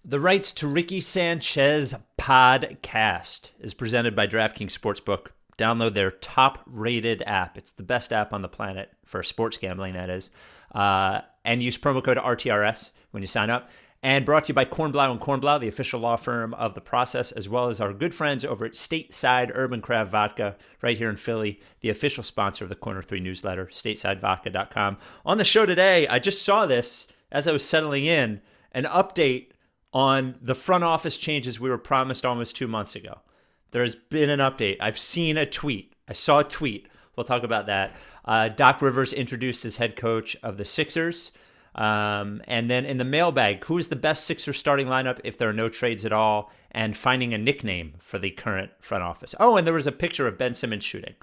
The rights to Ricky Sanchez podcast is presented by DraftKings Sportsbook. Download their top-rated app. It's the best app on the planet for sports gambling, that is. And use promo code RTRS when you sign up. And brought to you by Kornblau & Kornblau, the official law firm of The Process, as well as our good friends over at Stateside Urban Craft Vodka right here in Philly, the official sponsor of the Corner 3 newsletter, statesidevodka.com. On the show today, I just saw this as I was settling in, an update on the front office changes we were promised almost 2 months ago. There has been an update. I've seen a tweet. I saw a tweet. We'll talk about that. Doc Rivers introduced as head coach of the Sixers. And then in the mailbag, who's the best Sixers starting lineup if there are no trades at all, and finding a nickname for the current front office. Oh, and there was a picture of Ben Simmons shooting.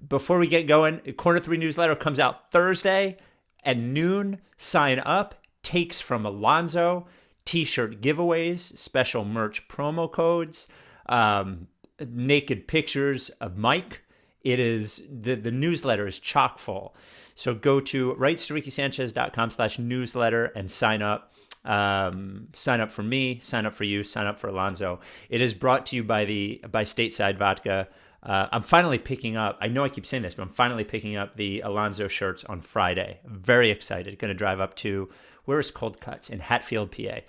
Before we get going, Corner 3 newsletter comes out Thursday at noon. Sign up. Takes from Alonzo, t-shirt giveaways, special merch promo codes, naked pictures of Mike. It is the newsletter is chock full. So go to rightstorikisanchez.com/newsletter and sign up. Sign up for me, sign up for you, sign up for Alonzo. It is brought to you by Stateside Vodka. I'm finally picking up, I know I keep saying this, but I'm finally picking up the Alonzo shirts on Friday. Very excited. Going to drive up to, where is Cold Cuts? In Hatfield, PA.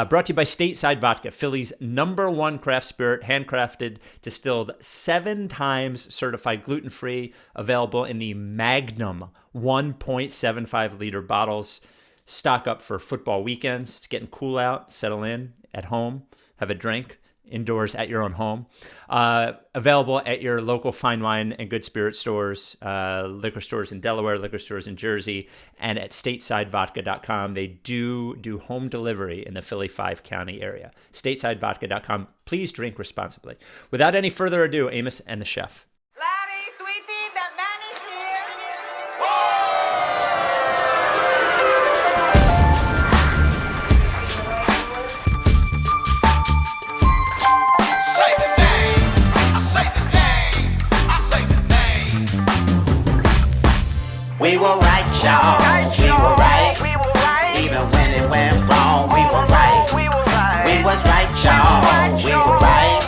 Brought to you by Stateside Vodka, Philly's #1 craft spirit, handcrafted, distilled 7 times, certified gluten-free, available in the Magnum 1.75 liter bottles. Stock up for football weekends. It's getting cool out. Settle in at home. Have a drink. Indoors at your own home. Available at your local fine wine and good spirit stores, liquor stores in Delaware, liquor stores in Jersey, and at statesidevodka.com. They do home delivery in the Philly 5-county area. Statesidevodka.com. Please drink responsibly. Without any further ado, Amos and the chef. Larry, sweetie, the man is here. Say the name, I say the name, I say the name. We were right, y'all. We were right. Even when it went wrong, we were right. We was right, y'all. We were right.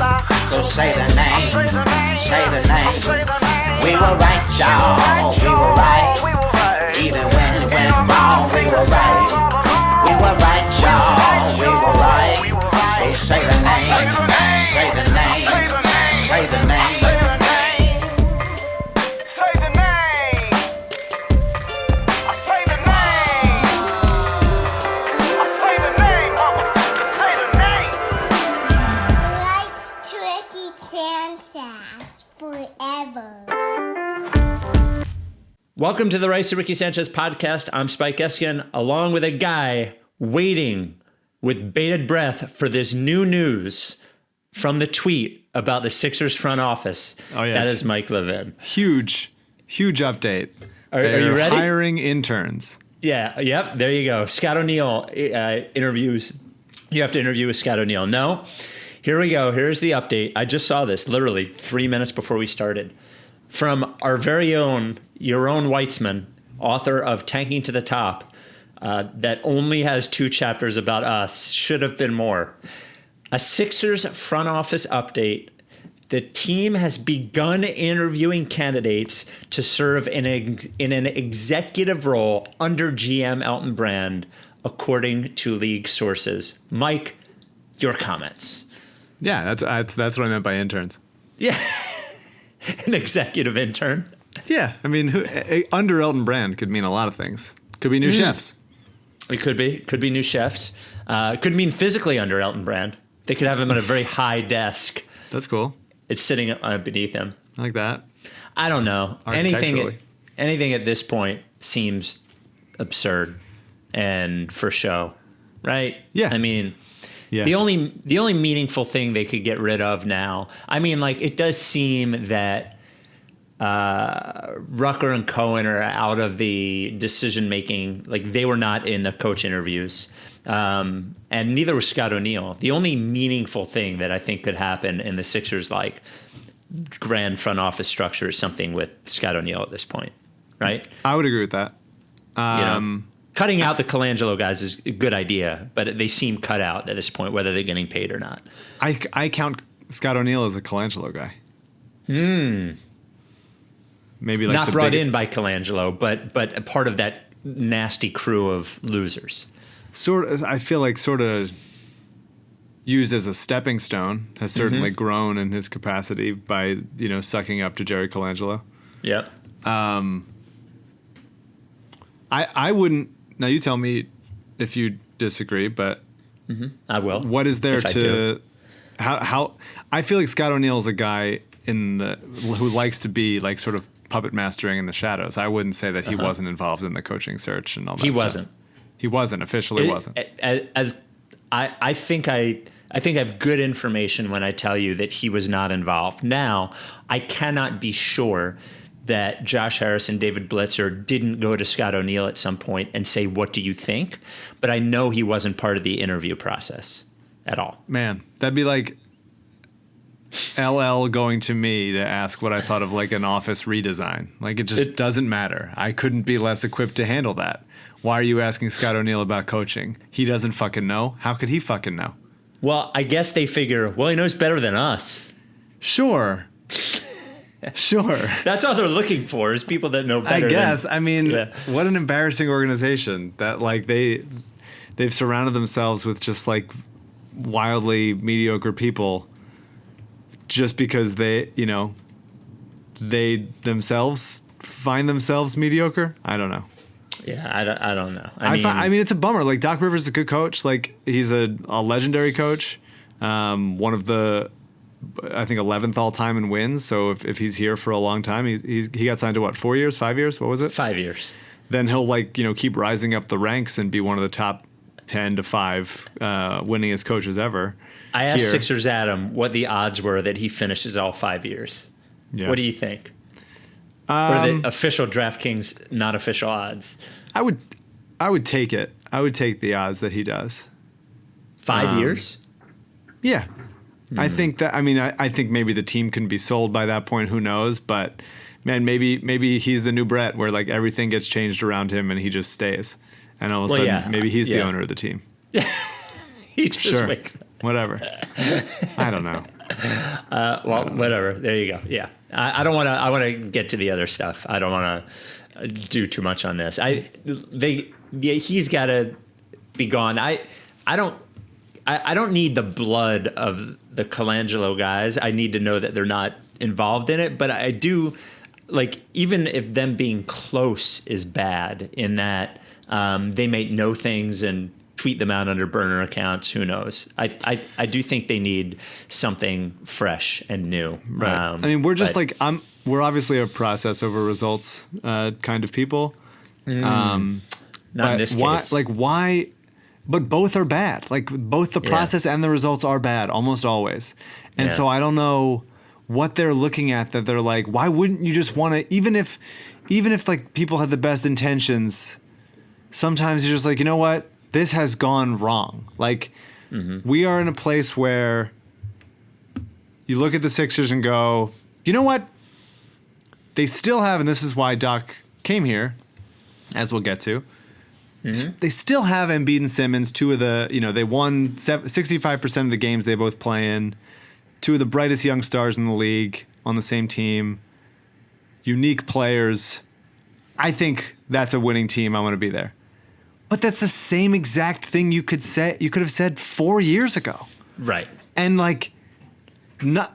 So say the name. Say the name. We were right, y'all. We were right. Even when it went wrong, we were right. We were right, y'all. We were right. So say the name. Say the name. Say the name. Say the name. Say the name. I say the name. I say the name, mama. Say the name. Likes Tricky Sanchez forever. Welcome to the Rice and Ricky Sanchez podcast. I'm Spike Eskin, along with a guy waiting with bated breath for this new news from the tweet about the Sixers front office. Oh, yeah. That is Mike Levin. Huge update. Are you They're ready? hiring interns. Yeah, yep, there you go. Scott O'Neal interviews. You have to interview with Scott O'Neal. No, here we go. Here's the update. I just saw this literally 3 minutes before we started. From our very own, your own Weitzman, author of Tanking to the Top, that only has 2 chapters about us, should have been more. A Sixers front office update. The team has begun interviewing candidates to serve in an executive role under GM Elton Brand, according to league sources. Mike, your comments. Yeah, that's what I meant by interns. Yeah, an executive intern. Yeah, I mean, under Elton Brand could mean a lot of things. Could be new chefs. It could be new chefs. Could mean physically under Elton Brand. They could have him at a very high desk. That's cool. It's sitting beneath him. I like that. I don't know. Anything at this point seems absurd and for show, right? Yeah. I mean, Yeah. the only meaningful thing they could get rid of now. I mean, like, it does seem that Rucker and Cohen are out of the decision making. Like, they were not in the coach interviews. And neither was Scott O'Neal. The only meaningful thing that I think could happen in the Sixers, like, grand front office structure is something with Scott O'Neal at this point, right? I would agree with that. Cutting out the Colangelo guys is a good idea, but they seem cut out at this point, whether they're getting paid or not. I count Scott O'Neil as a Colangelo guy. Maybe like Not brought in by Colangelo, but a part of that nasty crew of losers. I feel like sort of used as a stepping stone, has certainly grown in his capacity by, sucking up to Jerry Colangelo. Yep. I wouldn't. Now you tell me if you disagree, but I will. what is there if I to do. how I feel like Scott O'Neil's a guy who likes to be like sort of puppet mastering in the shadows. I wouldn't say that he wasn't involved in the coaching search and all that. He stuff. wasn't. He wasn't officially. Wasn't. I think I have good information when I tell you that he was not involved. Now, I cannot be sure that Josh Harris and David Blitzer didn't go to Scott O'Neil at some point and say, "What do you think?" But I know he wasn't part of the interview process at all. Man, that'd be like LL going to me to ask what I thought of like an office redesign. Like it just doesn't matter. I couldn't be less equipped to handle that. Why are you asking Scott O'Neil about coaching? He doesn't fucking know. How could he fucking know? Well, I guess they figure, well, he knows better than us. Sure. Sure. That's all they're looking for is people that know better. I guess. Than, I mean, yeah. What an embarrassing organization that like they've surrounded themselves with just like wildly mediocre people just because they themselves find themselves mediocre. I don't know. Yeah, I don't know. I mean, it's a bummer. Like Doc Rivers is a good coach. Like he's a legendary coach. One of the, I think 11th all time in wins. So if he's here for a long time, he got signed to what, 4 years, 5 years? What was it? 5 years. Then he'll keep rising up the ranks and be one of the top 10 to 5 winningest coaches ever. I asked here. Sixers Adam what the odds were that he finishes all 5 years. Yeah. What do you think? Or the official DraftKings, not official odds? I would take it. I would take the odds that he does. 5 years? Yeah. I think that, I think maybe the team can be sold by that point. Who knows? But man, maybe he's the new Brett where like everything gets changed around him and he just stays. And all of a sudden, maybe he's the owner of the team. He just wakes up. Whatever. I don't know. Well, whatever. There you go. Yeah. I don't want to, I want to get to the other stuff. I don't want to do too much on this. He's got to be gone. I don't need the blood of the Colangelo guys. I need to know that they're not involved in it. But I do, like, even if them being close is bad in that they may know things and tweet them out under burner accounts, who knows? I do think they need something fresh and new. Right. We're just we're obviously a process over results kind of people. Not in this case. Why? But both are bad. Like both the process and the results are bad almost always. And so I don't know what they're looking at that they're like, why wouldn't you just want to, even if like people had the best intentions, sometimes you're just like, you know what? This has gone wrong. Like we are in a place where you look at the Sixers and go, you know what? They still have, and this is why Doc came here, as we'll get to, they still have Embiid and Simmons, two of the, they won 65% of the games they both play in, two of the brightest young stars in the league on the same team, unique players. I think that's a winning team. I want to be there. But that's the same exact thing you could have said 4 years ago. Right. And not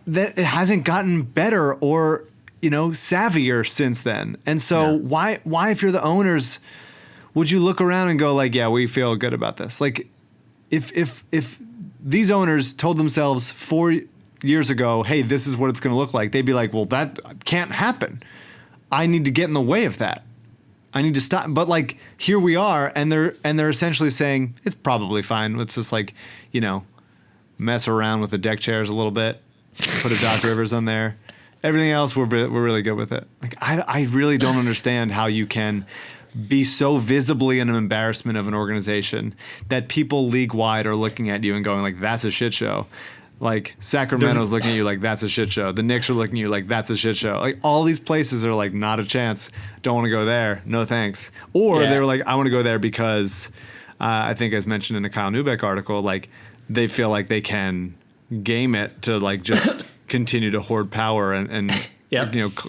that it hasn't gotten better or, savvier since then. And so why if you're the owners, would you look around and go like, yeah, we feel good about this? Like if these owners told themselves 4 years ago, hey, this is what it's going to look like, they'd be like, well, that can't happen. I need to get in the way of that. I need to stop. But here we are, and they're essentially saying it's probably fine. Let's just mess around with the deck chairs a little bit, put a Doc Rivers on there. Everything else, we're really good with it. I really don't understand how you can be so visibly an embarrassment of an organization that people league wide are looking at you and going like, that's a shit show. Like Sacramento's looking at you like that's a shit show. The Knicks are looking at you like that's a shit show. Like all these places are like not a chance. Don't want to go there. No thanks. Or they were like, I want to go there because I think as mentioned in a Kyle Neubeck article, like they feel like they can game it to like just continue to hoard power and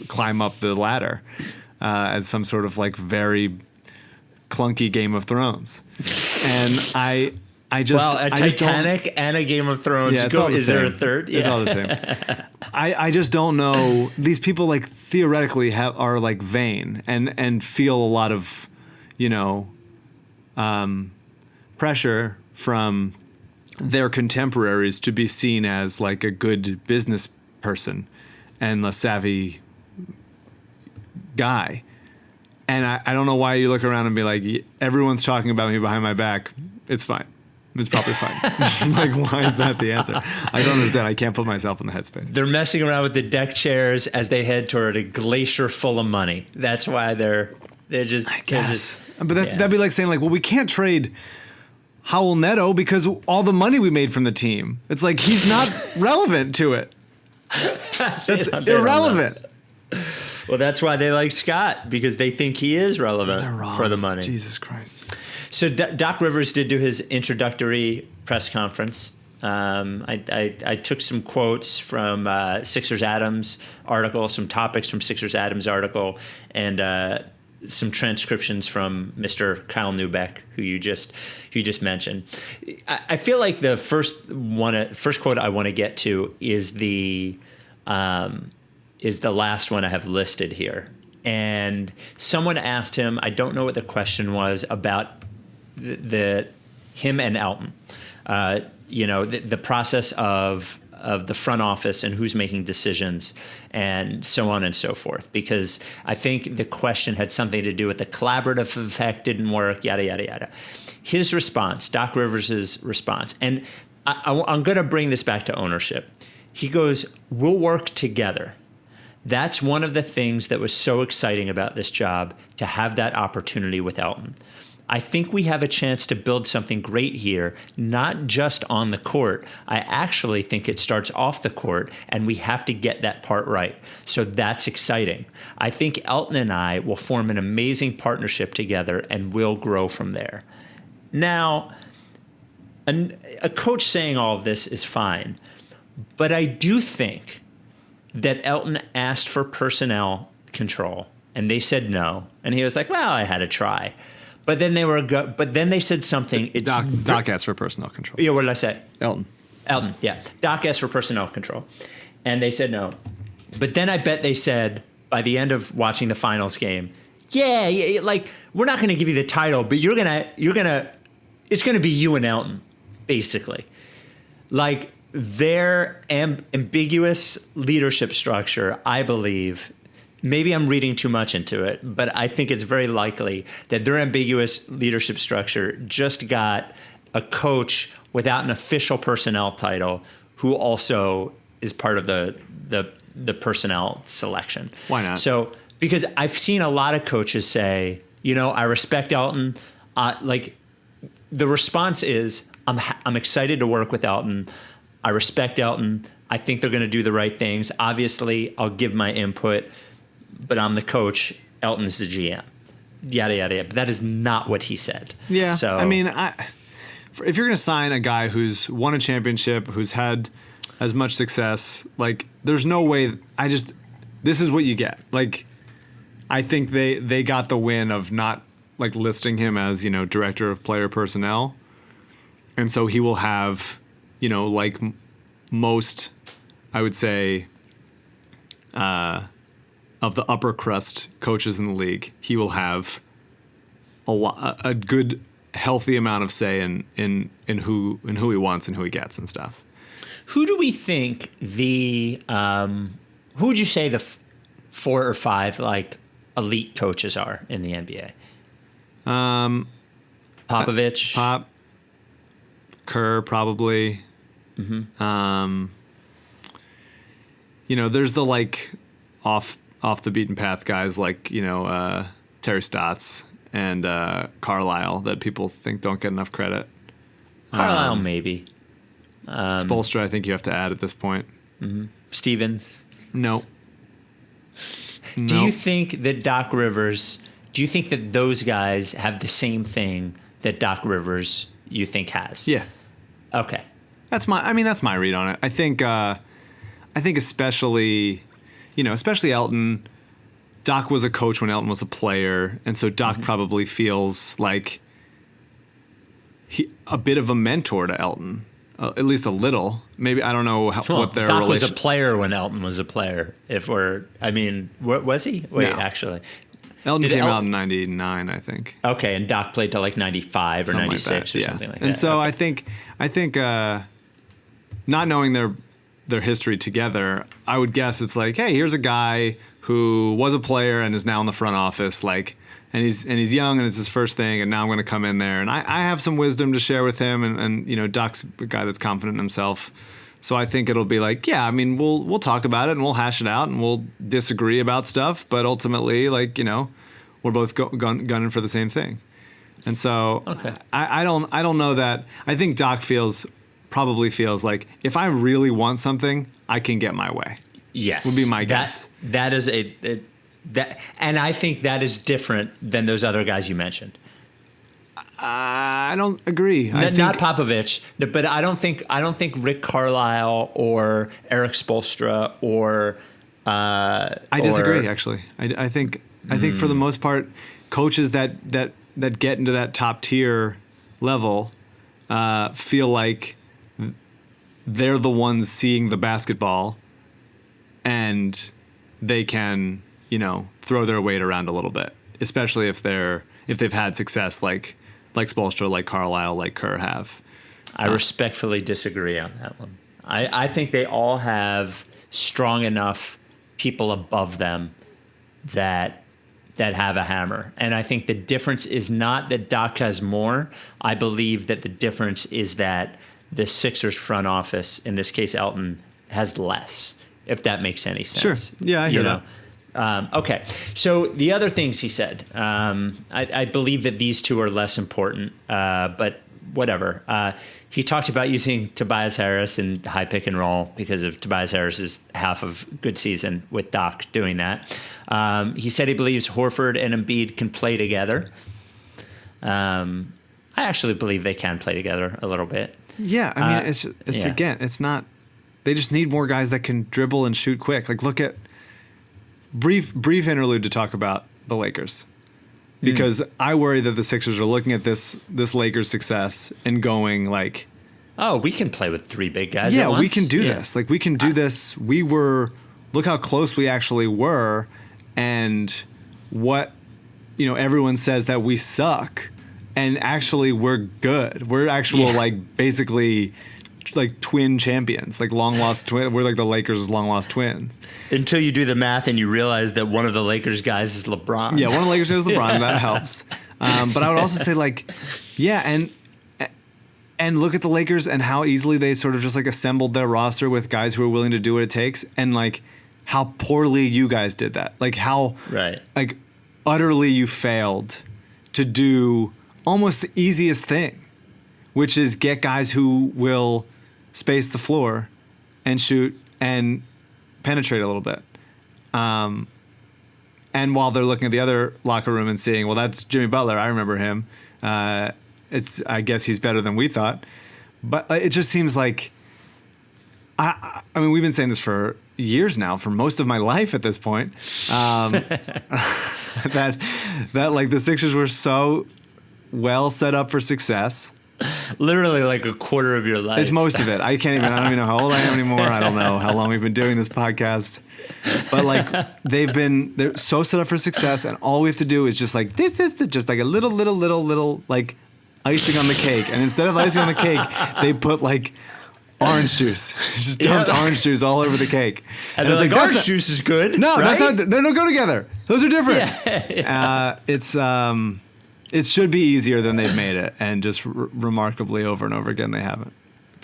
climb up the ladder as some sort of like very clunky Game of Thrones. And a Titanic and a Game of Thrones. Yeah, Is there a third? Yeah. It's all the same. I just don't know. These people like theoretically are like vain and feel a lot of, pressure from their contemporaries to be seen as like a good business person and a savvy guy. And I don't know why you look around and be like, everyone's talking about me behind my back. It's fine. It's probably fine. Like, why is that the answer? I don't understand. I can't put myself in the headspace. They're messing around with the deck chairs as they head toward a glacier full of money. That's why they're just. I guess. But that'd be like saying, like, well, we can't trade Howell Neto because all the money we made from the team. It's like he's not relevant to it. That's irrelevant. Well, that's why they like Scott, because they think he is relevant for the money. Jesus Christ. So Doc Rivers did do his introductory press conference. I took some quotes from Sixers Adams article, some topics from Sixers Adams article, and some transcriptions from Mr. Kyle Neubeck, who you just mentioned. I feel like the first quote I want to get to is the last one I have listed here. And someone asked him, I don't know what the question was, about him and Elton. The process of the front office and who's making decisions and so on and so forth. Because I think the question had something to do with the collaborative effect didn't work, yada, yada, yada. His response, Doc Rivers' response, and I'm going to bring this back to ownership. He goes, we'll work together. That's one of the things that was so exciting about this job, to have that opportunity with Elton. I think we have a chance to build something great here, not just on the court. I actually think it starts off the court, and we have to get that part right. So that's exciting. I think Elton and I will form an amazing partnership together, and we'll grow from there. Now, a coach saying all of this is fine, but I do think that Elton asked for personnel control, and they said no, and he was like, "Well, I had to try." But then they said something. Doc asked for personnel control. Yeah, what did I say? Elton, yeah. Doc asked for personnel control, and they said no. But then I bet they said by the end of watching the finals game, yeah, like we're not going to give you the title, but it's going to be you and Elton, basically. Like their ambiguous leadership structure, I believe. Maybe I'm reading too much into it, but I think it's very likely that their ambiguous leadership structure just got a coach without an official personnel title who also is part of the personnel selection. Why not? So, because I've seen a lot of coaches say, I respect Elton. Like the response is, I'm excited to work with Elton. I respect Elton. I think they're going to do the right things. Obviously, I'll give my input. But I'm the coach, Elton's the GM, yada, yada, yada. But that is not what he said. Yeah, so, I mean, if you're going to sign a guy who's won a championship, who's had as much success, like, there's no way, this is what you get. Like, I think they got the win of not, like, listing him as, director of player personnel. And so he will have, like most, I would say, of the upper crust coaches in the league, he will have a good, healthy amount of say in who he wants and who he gets and stuff. Who do we think who would you say the 4 or 5 like elite coaches are in the NBA? Popovich, Pop, Kerr, probably. Mm-hmm. There's the like off the beaten path guys like, Terry Stotts and Carlisle that people think don't get enough credit. Carlisle, maybe. Spoelstra, I think you have to add at this point. Stevens. No. Do you think that Doc Rivers? Do you think that those guys have the same thing that Doc Rivers you think has? Yeah. Okay. That's my read on it. I think especially Elton. Doc was a coach when Elton was a player, and so Doc probably feels like a bit of a mentor to Elton, at least a little. Maybe I don't know what their Doc relation. was a player when Elton was a player. Was he? Wait, No. actually. Elton came out in '99, I think. Okay, and Doc played till like 95 or Something 96 like that, or something like that. And so okay. I think not knowing their history together, I would guess it's like, hey, here's a guy who was a player and is now in the front office, like, and he's young and it's his first thing, and now I'm going to come in there and I have some wisdom to share with him, and Doc's a guy that's confident in himself. So I think it'll be like, yeah, I mean, we'll talk about it and we'll hash it out and we'll disagree about stuff, but ultimately, like, we're both gunning for the same thing. And so okay. I don't know that. I think Doc probably feels like if I really want something, I can get my way. Yes. Would be my guess. That is and I think that is different than those other guys you mentioned. I don't agree. Not Popovich, but I don't think Rick Carlisle or Eric Spoelstra or I disagree, actually. I think for the most part, coaches that get into that top tier level feel like they're the ones seeing the basketball, and they can throw their weight around a little bit, especially if they've had success like Spoelstra, like Carlisle, like Kerr have. I respectfully disagree on that one. I think they all have strong enough people above them that have a hammer. And I think the difference is not that Doc has more. I believe that the difference is that the Sixers front office, in this case Elton, has less, if that makes any sense. Sure. Yeah, I hear that. Okay. So the other things he said, I believe that these two are less important, but whatever. He talked about using Tobias Harris in high pick and roll because of Tobias Harris's half of good season with Doc doing that. He said he believes Horford and Embiid can play together. I actually believe they can play together a little bit. Yeah, I mean, it's not. They just need more guys that can dribble and shoot quick. Like, look at brief interlude to talk about the Lakers, because I worry that the Sixers are looking at this Lakers success and going like, oh, we can play with three big guys. Yeah, at once. we can do this. Like, we can do this. Look how close we actually were, and what everyone says that we suck. And actually, we're good. We're like basically like twin champions, like long lost twin. We're like the Lakers' long lost twins. Until you do the math and you realize that one of the Lakers guys is LeBron. Yeah, one of the Lakers guys is LeBron. That helps. But I would also say like, yeah, and look at the Lakers and how easily they sort of just like assembled their roster with guys who are willing to do what it takes, and like how poorly you guys did that. Like how like utterly you failed to do almost the easiest thing, which is get guys who will space the floor and shoot and penetrate a little bit. And while they're looking at the other locker room and seeing, well, that's Jimmy Butler. I remember him. I guess he's better than we thought. But it just seems like, I mean, we've been saying this for years now, for most of my life at this point, that like the Sixers were so well set up for success. Literally like a quarter of your life. It's most of it. I don't even know how old I am anymore. I don't know how long we've been doing this podcast. But like they're so set up for success, and all we have to do is just like, this is just like a little like icing on the cake. And instead of icing on the cake, they put like orange juice. Just dumped orange juice all over the cake. And they're like, orange juice is good. No, right? that's not. They don't go together. Those are different. Yeah. It should be easier than they've made it, and just remarkably over and over again they haven't.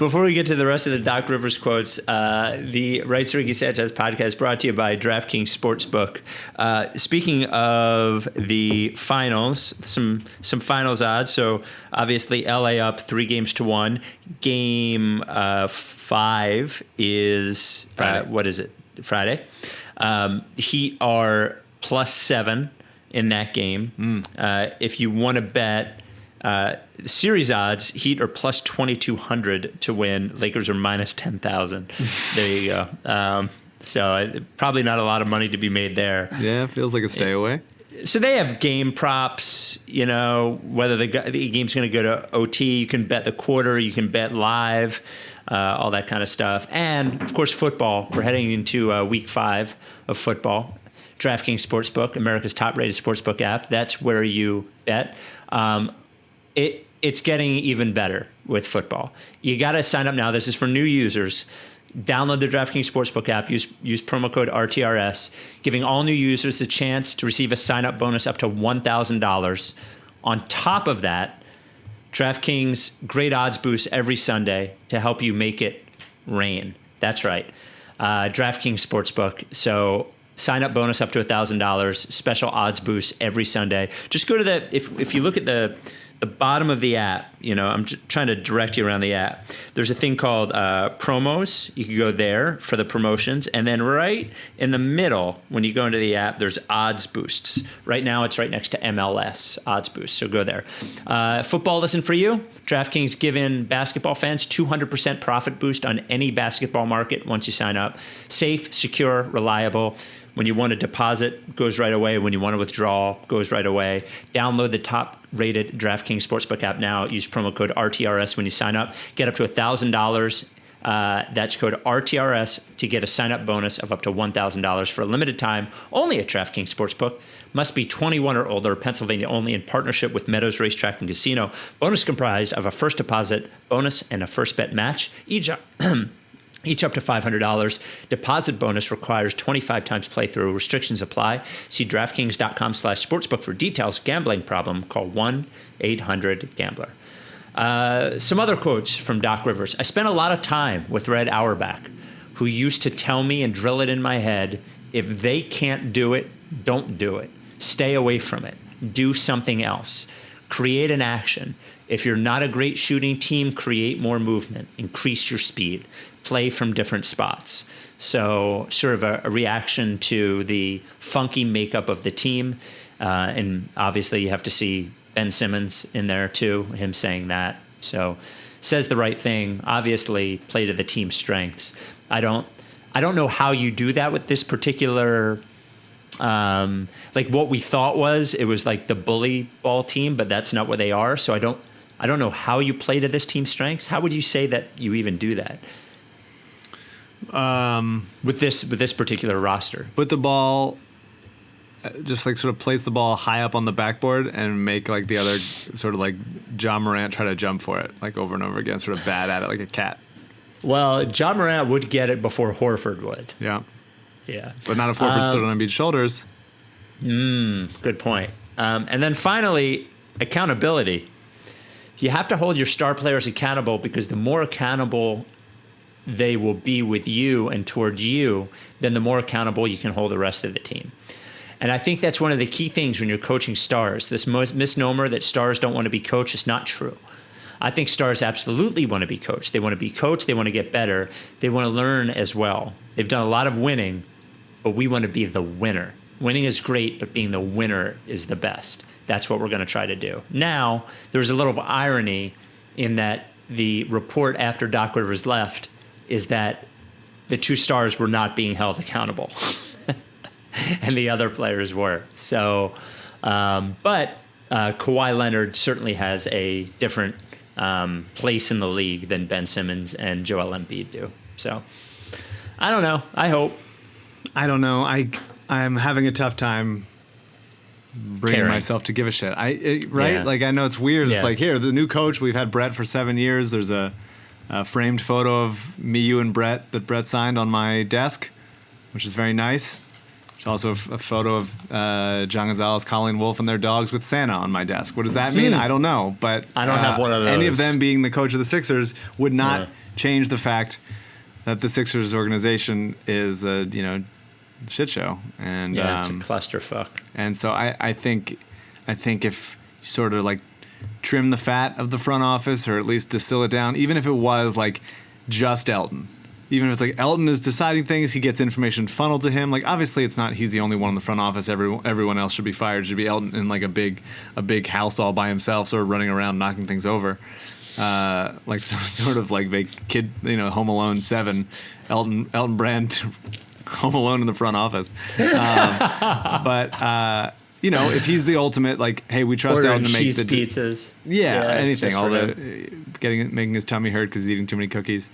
Before we get to the rest of the Doc Rivers quotes, the Rights to Ricky Sanchez podcast brought to you by DraftKings Sportsbook. Speaking of the finals, some finals odds. So obviously LA up 3-1. Game 5 is what is it? Friday. Heat are +7 in that game. If you want to bet series odds, Heat are +2,200 to win. Lakers are -10,000. There you go. So probably not a lot of money to be made there. Yeah, feels like a stay away. So they have game props, whether the game's going to go to OT. You can bet the quarter. You can bet live, all that kind of stuff. And, of course, football. We're heading into week 5 of football. DraftKings Sportsbook, America's top-rated sportsbook app. That's where you bet. It's getting even better with football. You got to sign up now. This is for new users. Download the DraftKings Sportsbook app. Use promo code RTRS, giving all new users the chance to receive a sign-up bonus up to $1,000. On top of that, DraftKings great odds boost every Sunday to help you make it rain. That's right. DraftKings Sportsbook. So sign-up bonus up to $1,000. Special odds boost every Sunday. Just go to if you look at the bottom of the app, I'm trying to direct you around the app. There's a thing called promos. You can go there for the promotions. And then right in the middle, when you go into the app, there's odds boosts. Right now, it's right next to MLS, odds boosts. So go there. Football isn't for you. DraftKings giving basketball fans 200% profit boost on any basketball market once you sign up. Safe, secure, reliable. When you want to deposit, goes right away. When you want to withdraw, goes right away. Download the top-rated DraftKings Sportsbook app now. Use promo code RTRS when you sign up. Get up to $1,000. That's code RTRS to get a sign-up bonus of up to $1,000 for a limited time. Only at DraftKings Sportsbook. Must be 21 or older. Pennsylvania only, in partnership with Meadows Racetrack and Casino. Bonus comprised of a first deposit bonus and a first bet match. Each up to $500. Deposit bonus requires 25 times playthrough. Restrictions apply. See DraftKings.com/sportsbook for details. Gambling problem? Call 1-800-GAMBLER. Some other quotes from Doc Rivers. I spent a lot of time with Red Auerbach, who used to tell me and drill it in my head, if they can't do it, don't do it. Stay away from it. Do something else. Create an action. If you're not a great shooting team, create more movement. Increase your speed. Play from different spots. So sort of a reaction to the funky makeup of the team. And obviously you have to see Ben Simmons in there too, him saying that. So says the right thing. Obviously play to the team's strengths. I don't know how you do that with this particular like what we thought it was like the bully ball team, but that's not what they are. So I don't know how you play to this team's strengths. How would you say that you even do that? With this particular roster, put the ball, just like sort of place the ball high up on the backboard and make like the other sort of like John Morant try to jump for it like over and over again, sort of bat at it like a cat. Well, John Morant would get it before Horford would. Yeah. But not if Horford stood on Embiid's shoulders. Good point. And then finally, accountability. You have to hold your star players accountable, because the more accountable they will be with you and towards you, then the more accountable you can hold the rest of the team. And I think that's one of the key things when you're coaching stars. This misnomer that stars don't want to be coached is not true. I think stars absolutely want to be coached. They want to be coached. They want to get better. They want to learn as well. They've done a lot of winning, but we want to be the winner. Winning is great, but being the winner is the best. That's what we're going to try to do. Now, there's a little irony in that the report after Doc Rivers left is that the two stars were not being held accountable and the other players were. So, but Kawhi Leonard certainly has a different place in the league than Ben Simmons and Joel Embiid do. So, I don't know. I hope. I don't know. I'm having a tough time bringing myself to give a shit. Right? Yeah. Like, I know it's weird. Yeah. It's like, here, the new coach, we've had Brett for 7 years. There's a framed photo of me, you, and Brett that Brett signed on my desk, which is very nice. There's also a photo of John Gonzalez, Colleen Wolfe, and their dogs with Santa on my desk. What does that mean? I don't know. But I don't have one of those. Any of them being the coach of the Sixers would not change the fact that the Sixers organization is a shit show. And it's a clusterfuck. And so I think if you sort of like trim the fat of the front office, or at least distill it down, even if it was like just Elton. Even if it's like Elton is deciding things, he gets information funneled to him. Like obviously, it's not he's the only one in the front office. Everyone else should be fired. It should be Elton in like a big house all by himself, sort of running around knocking things over, like some sort of like big kid, Home Alone 7, Elton Brand, Home Alone in the front office. But if he's the ultimate, like, hey, we trust Elton to make cheese the pizzas. Yeah, anything. All making his tummy hurt because he's eating too many cookies.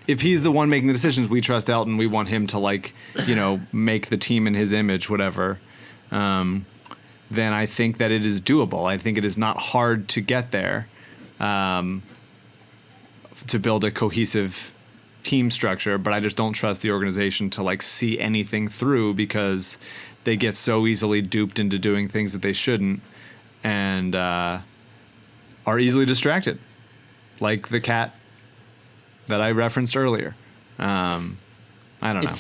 If he's the one making the decisions, we trust Elton. We want him to make the team in his image, whatever. Then I think that it is doable. I think it is not hard to get there, to build a cohesive team structure. But I just don't trust the organization to see anything through because they get so easily duped into doing things that they shouldn't, and are easily distracted, like the cat that I referenced earlier. I don't know,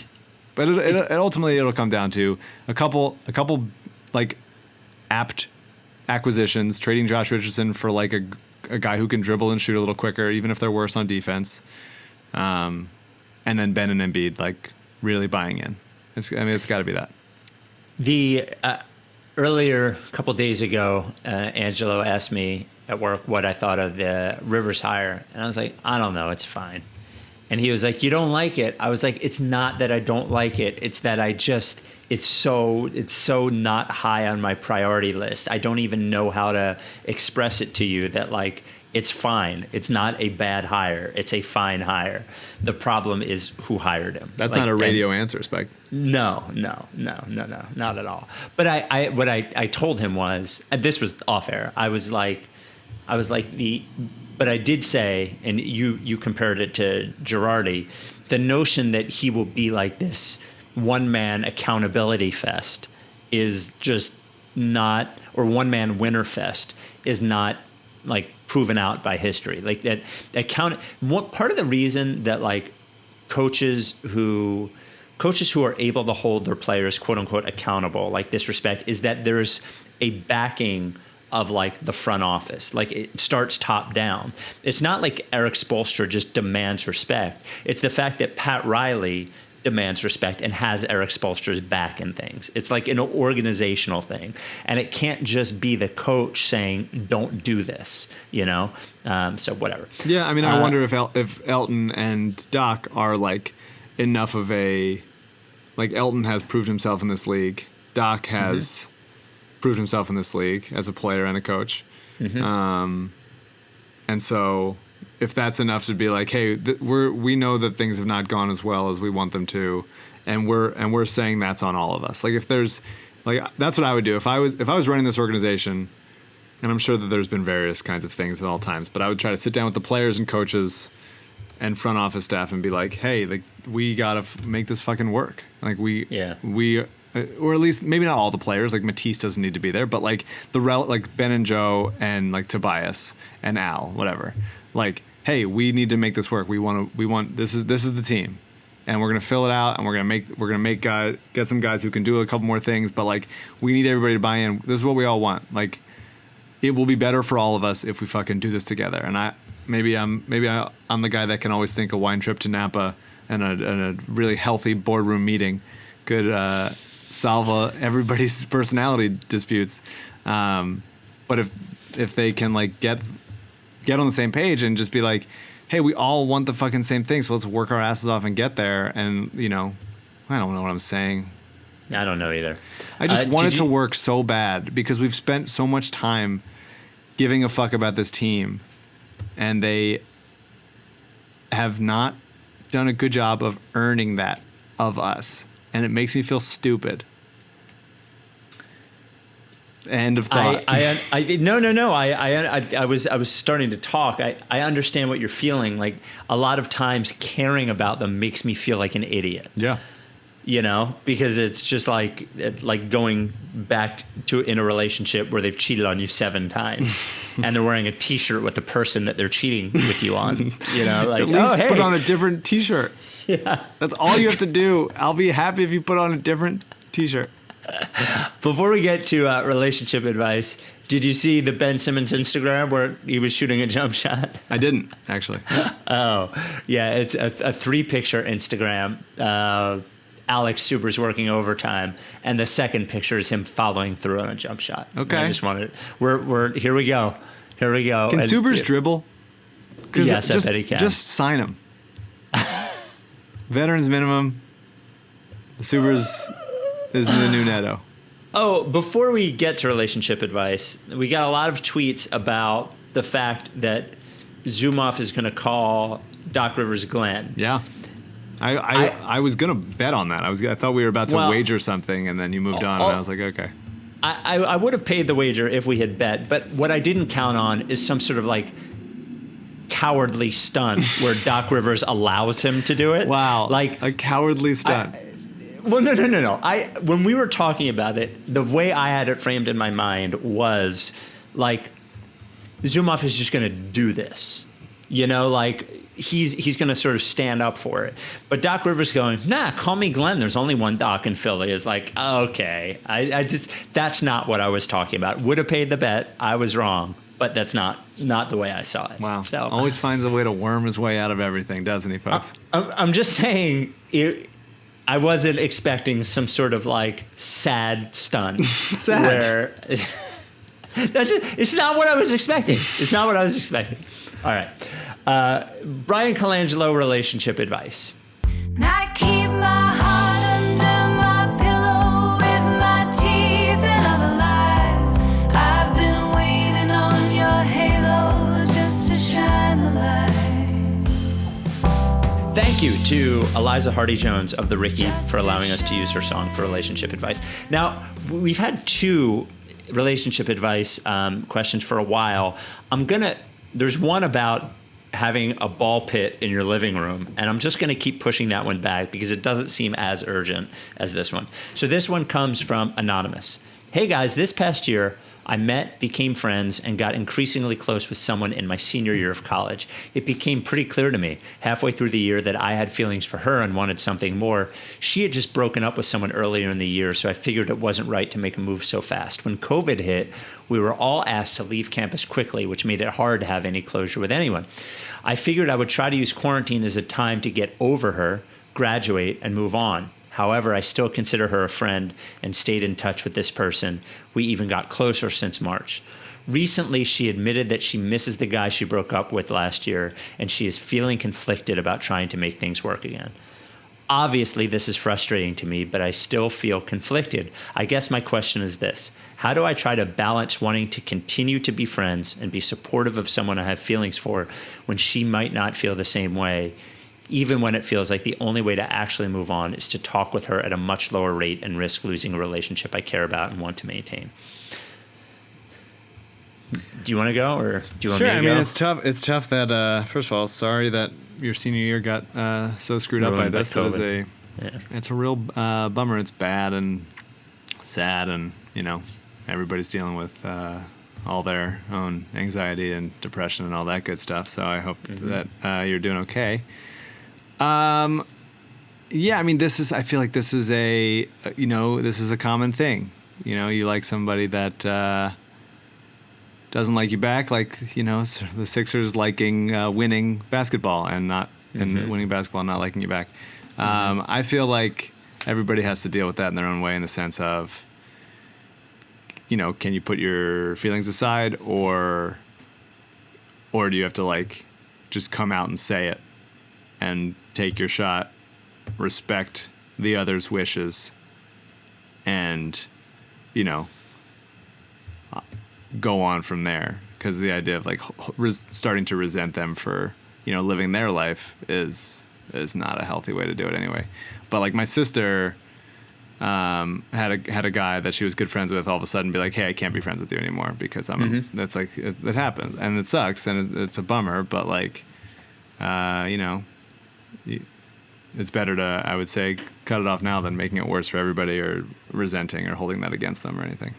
but it ultimately it'll come down to a couple like apt acquisitions, trading Josh Richardson for like a guy who can dribble and shoot a little quicker, even if they're worse on defense, and then Ben and Embiid really buying in. It's got to be that. The earlier, a couple days ago, Angelo asked me at work what I thought of the Rivers hire, and I was like, I don't know, it's fine. And he was like, you don't like it? I was like, it's not that I don't like it, it's that it's so not high on my priority list. I don't even know how to express it to you that it's fine. It's not a bad hire. It's a fine hire. The problem is who hired him. That's not a radio answer, Spike. No, not at all. But I told him was, and this was off air. But I did say, and you compared it to Girardi, the notion that he will be like this one-man accountability fest is just not, or one-man winner fest is not proven out by history. What part of the reason that coaches who are able to hold their players quote unquote accountable this respect is that there's a backing of the front office. It starts top down. It's not like Eric Spoelstra just demands respect. It's the fact that Pat Riley demands respect and has Eric Spoelstra's back in things. It's like an organizational thing. And it can't just be the coach saying, don't do this, So whatever. Yeah, I wonder if Elton and Doc are enough of a... Elton has proved himself in this league. Doc has proved himself in this league as a player and a coach. And so... if that's enough to be hey, we know that things have not gone as well as we want them to, and we're saying that's on all of us. If there's that's what I would do if I was running this organization, and I'm sure that there's been various kinds of things at all times, but I would try to sit down with the players and coaches and front office staff and be hey, we gotta make this fucking work. Or at least maybe not all the players. Matisse doesn't need to be there, but Ben and Joe and Tobias and Al, whatever. Hey, we need to make this work. We want this is the team, and we're gonna fill it out, and we're gonna make guys, get some guys who can do a couple more things. But we need everybody to buy in. This is what we all want. It will be better for all of us if we fucking do this together. And I'm the guy that can always think a wine trip to Napa and a really healthy boardroom meeting could solve everybody's personality disputes. But if they can get on the same page and just be hey, we all want the fucking same thing, so let's work our asses off and get there. And I don't know what I'm saying. I don't know either. I just want it to work so bad because we've spent so much time giving a fuck about this team, and they have not done a good job of earning that of us, and it makes me feel stupid. End of thought. No. I was starting to talk. I understand what you're feeling. A lot of times caring about them makes me feel like an idiot. Yeah. you know, because it's just like going back to in a relationship where they've cheated on you 7 times and they're wearing a t-shirt with the person that they're cheating with you on, you know, like, At least hey. put on a different t-shirt. Yeah. That's all you have to do. I'll be happy if you put on a different t-shirt. Before we get to relationship advice, did you see the Ben Simmons Instagram where he was shooting a jump shot? I didn't, actually. Oh, yeah. It's a 3-picture Instagram. Alex Suber's working overtime, and the second picture is him following through on a jump shot. Okay. And I just wanted, we're here we go. Here we go. Can Subers dribble? Yes, I bet he can. Just sign him. Veterans minimum. Subers is the new Neto. Oh, before we get to relationship advice, we got a lot of tweets about the fact that Zumoff is going to call Doc Rivers Glenn. Yeah. I was gonna bet on that. I thought we were about to wager something, and then you moved on, and I was like, okay. I would have paid the wager if we had bet, but what I didn't count on is some sort of like cowardly stunt where Doc Rivers allows him to do it. Wow, like a cowardly stunt. Well, no. When we were talking about it, the way I had it framed in my mind was like Zumoff is just going to do this, you know, like. He's going to sort of stand up for it. But Doc Rivers going, nah, call me Glenn. There's only one Doc in Philly. Is like, okay. That's not what I was talking about. Would have paid the bet. I was wrong. But that's not the way I saw it. Wow. So, always finds a way to worm his way out of everything, doesn't he, folks? I'm just saying, I wasn't expecting some sort of like sad stunt. Sad. Where it's not what I was expecting. All right. Brian Colangelo, relationship advice. I keep my heart under my pillow with my teeth and other lies. I've been waiting on your halo just to shine the light. Thank you to Eliza Hardy-Jones of The Ricky for allowing us to use her song for relationship advice. Now, we've had 2 relationship advice questions for a while. There's one about having a ball pit in your living room, and I'm just going to keep pushing that one back because it doesn't seem as urgent as this one. So this one comes from Anonymous. Hey guys, this past year, I met, became friends, and got increasingly close with someone in my senior year of college. It became pretty clear to me halfway through the year that I had feelings for her and wanted something more. She had just broken up with someone earlier in the year, so I figured it wasn't right to make a move so fast. When COVID hit, we were all asked to leave campus quickly, which made it hard to have any closure with anyone. I figured I would try to use quarantine as a time to get over her, graduate, and move on. However, I still consider her a friend and stayed in touch with this person. We even got closer since March. Recently, she admitted that she misses the guy she broke up with last year, and she is feeling conflicted about trying to make things work again. Obviously, this is frustrating to me, but I still feel conflicted. I guess my question is this. How do I try to balance wanting to continue to be friends and be supportive of someone I have feelings for when she might not feel the same way, even when it feels like the only way to actually move on is to talk with her at a much lower rate and risk losing a relationship I care about and want to maintain? Do you want to go, or do you want me to go? Sure. I mean, it's tough. It's tough that, first of all, sorry that your senior year got so screwed up by this. That is it's a real bummer. It's bad and sad, and, you know, everybody's dealing with all their own anxiety and depression and all that good stuff. So I hope that you're doing okay. Yeah, I mean, I feel like this is a common thing. You know, you like somebody that doesn't like you back, like, you know, the Sixers liking winning basketball and winning basketball and not liking you back. I feel like everybody has to deal with that in their own way, in the sense of, you know, can you put your feelings aside, or do you have to, like, just come out and say it and take your shot, respect the other's wishes, and, you know, go on from there? Because the idea of, like, starting to resent them for, you know, living their life is not a healthy way to do it anyway. But, like, my sister had a guy that she was good friends with all of a sudden be like, hey, I can't be friends with you anymore because that's like, it happens, and it sucks, and it's a bummer, but, like, you know, it's better to, I would say, cut it off now than making it worse for everybody or resenting or holding that against them or anything.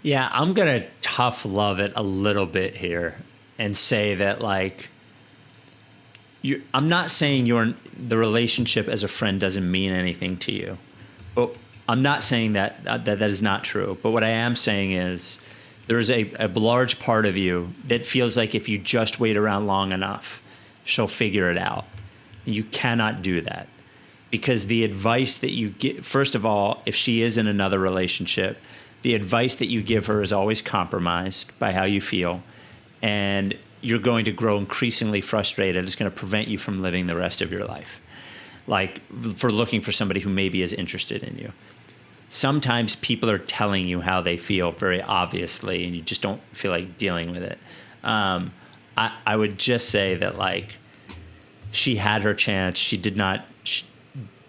Yeah, I'm going to tough love it a little bit here and say that, like, I'm not saying the relationship as a friend doesn't mean anything to you. But I'm not saying that is not true. But what I am saying is there's a large part of you that feels like if you just wait around long enough, she'll figure it out. You cannot do that. Because the advice that you get, first of all, if she is in another relationship, the advice that you give her is always compromised by how you feel. And you're going to grow increasingly frustrated. It's going to prevent you from living the rest of your life, like for looking for somebody who maybe is interested in you. Sometimes people are telling you how they feel very obviously, and you just don't feel like dealing with it. I would just say that, like, she had her chance. She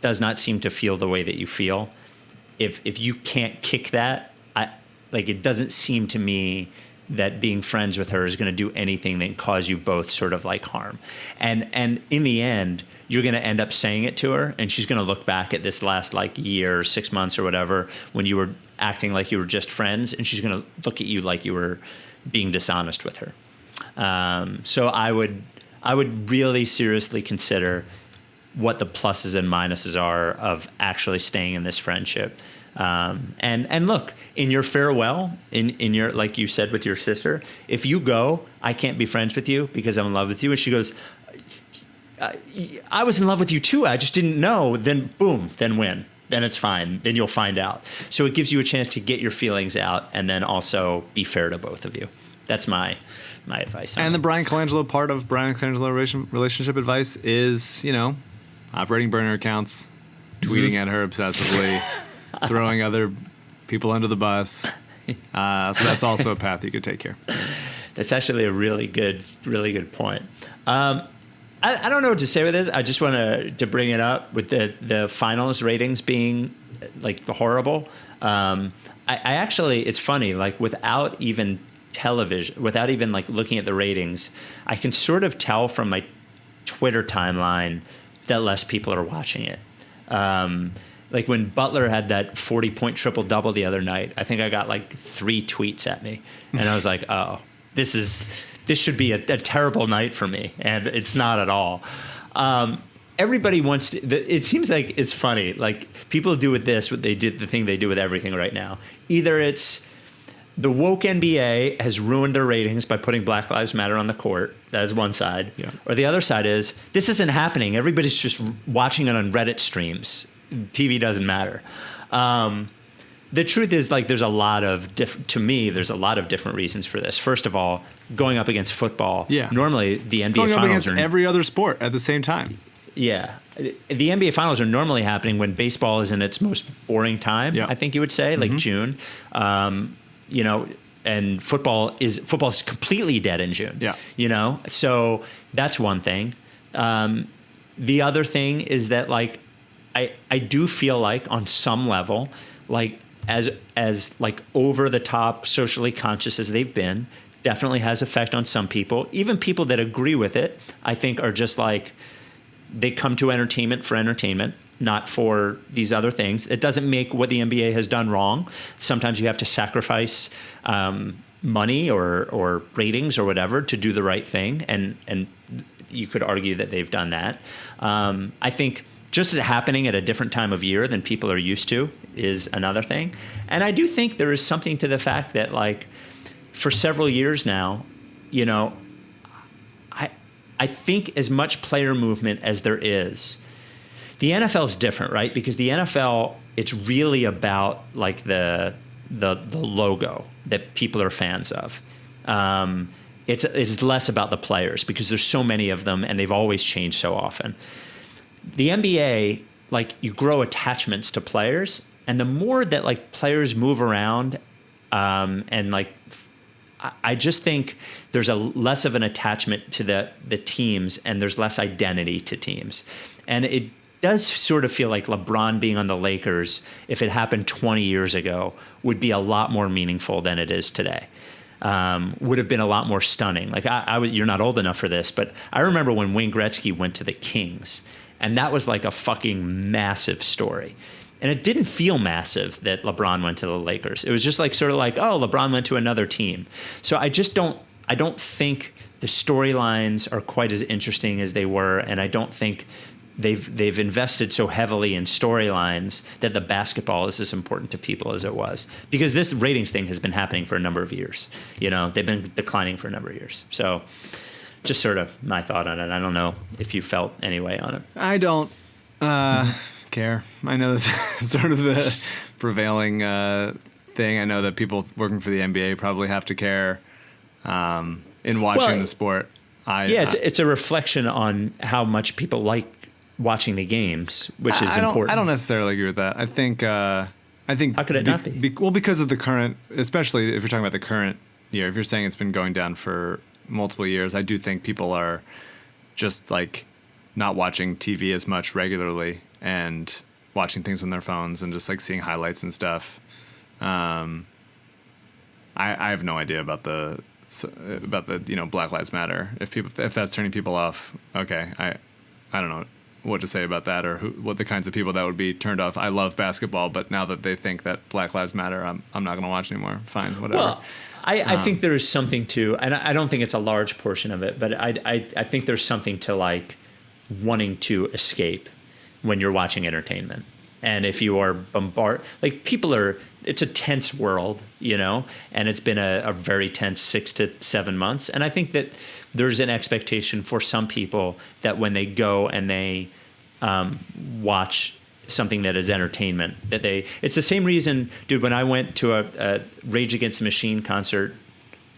does not seem to feel the way that you feel. If you can't kick that, it doesn't seem to me that being friends with her is going to do anything that cause you both sort of like harm. And in the end, you're going to end up saying it to her, and she's going to look back at this last like year or 6 months or whatever when you were acting like you were just friends, and she's going to look at you like you were being dishonest with her. So I would really seriously consider what the pluses and minuses are of actually staying in this friendship. And look, in your farewell, in your, like you said with your sister, if you go, I can't be friends with you because I'm in love with you. And she goes, I was in love with you too. I just didn't know. Then boom, then win. Then it's fine. Then you'll find out. So it gives you a chance to get your feelings out and then also be fair to both of you. That's my advice. And the Brian Colangelo part of Brian Colangelo relationship advice is, operating burner accounts, tweeting at her obsessively, throwing other people under the bus. So that's also a path you could take here. That's actually a really good point. I don't know what to say with this. I just want to bring it up with the finals ratings being like horrible. I actually, it's funny, like without even television, without even like looking at the ratings, I can sort of tell from my Twitter timeline that less people are watching it. Like when Butler had that 40-point triple-double the other night, I think I got like 3 tweets at me. And I was like, oh, this should be a terrible night for me. And it's not at all. Everybody wants to, it seems like it's funny. Like people do with this what they did, the thing they do with everything right now. Either it's the woke NBA has ruined their ratings by putting Black Lives Matter on the court. That is one side. Yeah. Or the other side is, this isn't happening. Everybody's just watching it on Reddit streams. TV doesn't matter. The truth is, like, there's a lot of different reasons for this. First of all, going up against football. Yeah. Normally, the NBA going finals up against every other sport at the same time. Yeah. The NBA finals are normally happening when baseball is in its most boring time, I think you would say, like June. And football is completely dead in June. Yeah. So that's one thing. The other thing is that, like, I do feel like on some level, like as like over the top socially conscious as they've been, definitely has effect on some people. Even people that agree with it, I think, are just like, they come to entertainment for entertainment, not for these other things. It doesn't make what the NBA has done wrong. Sometimes you have to sacrifice money or ratings or whatever to do the right thing, and you could argue that they've done that. I think just it happening at a different time of year than people are used to is another thing. And I do think there is something to the fact that, like, for several years now, I think as much player movement as there is, the NFL is different, right? Because the NFL, it's really about like the logo that people are fans of. It's less about the players because there's so many of them and they've always changed so often. The NBA, like, you grow attachments to players, and the more that like players move around, and like, I just think there's a less of an attachment to the teams, and there's less identity to teams. And it does sort of feel like LeBron being on the Lakers, if it happened 20 years ago, would be a lot more meaningful than it is today. Would have been a lot more stunning. Like you're not old enough for this, but I remember when Wayne Gretzky went to the Kings, And that was like a fucking massive story. And it didn't feel massive that LeBron went to the Lakers. It was just like sort of like, oh, LeBron went to another team. So I don't think the storylines are quite as interesting as they were, and I don't think they've invested so heavily in storylines that the basketball is as important to people as it was. Because this ratings thing has been happening for a number of years. You know, they've been declining for a number of years. So just sort of my thought on it. I don't know if you felt any way on it. I don't care. I know that's sort of the prevailing thing. I know that people working for the NBA probably have to care in watching the sport. It's a reflection on how much people like watching the games, which is important. I don't necessarily agree with that. I think how could it not be? Well, because of the current, especially if you're talking about the current year. If you're saying it's been going down for multiple years, I do think people are just like not watching TV as much regularly and watching things on their phones and just like seeing highlights and stuff. I have no idea about the Black Lives Matter. If that's turning people off, okay. I don't know what to say about that or what the kinds of people that would be turned off. I love basketball, but now that they think that Black Lives Matter, I'm not going to watch anymore. Fine, whatever. Well, I think there is something to, and I don't think it's a large portion of it, but I think there's something to like wanting to escape when you're watching entertainment. And if you are it's a tense world, you know, and it's been a very tense 6 to 7 months. And I think that there's an expectation for some people that when they go and they watch something that is entertainment, it's the same reason, dude, when I went to a Rage Against the Machine concert,